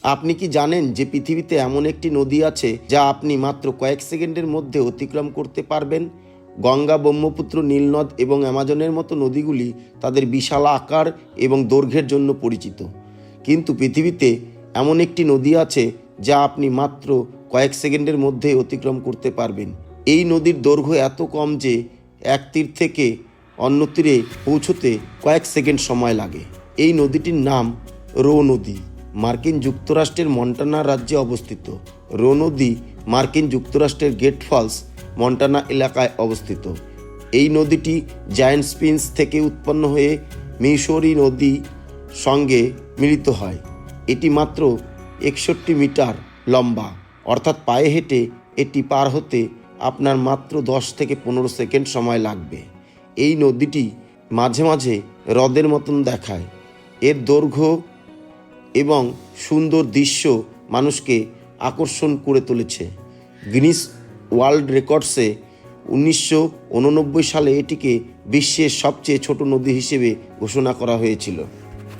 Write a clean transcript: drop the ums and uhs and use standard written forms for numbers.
আপনি কি জানেন যে পৃথিবীতে এমন একটি নদী আছে যা আপনি মাত্র কয়েক সেকেন্ডের মধ্যে অতিক্রম করতে পারবেন? গঙ্গা, ব্রহ্মপুত্র, নীলনদ এবং অ্যামাজনের মতো নদীগুলি তাদের বিশাল আকার এবং দৈর্ঘ্যের জন্য পরিচিত। কিন্তু পৃথিবীতে এমন একটি নদী আছে যা আপনি মাত্র কয়েক সেকেন্ডের মধ্যে অতিক্রম করতে পারবেন। এই নদীর দৈর্ঘ্য এত কম যে এক তীর থেকে অন্য তীরে পৌঁছতে কয়েক সেকেন্ড সময় লাগে। এই নদীটির নাম রো নদী। মার্কিন যুক্তরাষ্ট্রের মন্টানা রাজ্যে অবস্থিত। রো নদী মার্কিন যুক্তরাষ্ট্রের গ্রেট ফলস, মন্টানা এলাকায় অবস্থিত। এই নদীটি জায়ান্ট স্প্রিংস থেকে উৎপন্ন হয়ে মিসৌরি নদী সঙ্গে মিলিত হয়। এটি মাত্র 61 মিটার লম্বা, অর্থাৎ পায়ে হেঁটে এটি পার হতে আপনার মাত্র 10 থেকে 15 সেকেন্ড সময় লাগবে। এই নদীটি মাঝে মাঝে হ্রদের মতন দেখায়। এর দৈর্ঘ্য এবং সুন্দর দৃশ্য মানুষকে আকর্ষণ করে তুলেছে। গিনিস ওয়ার্ল্ড রেকর্ডসে 1989 সালে এটিকে বিশ্বের সবচেয়ে ছোট নদী হিসেবে ঘোষণা করা হয়েছিল।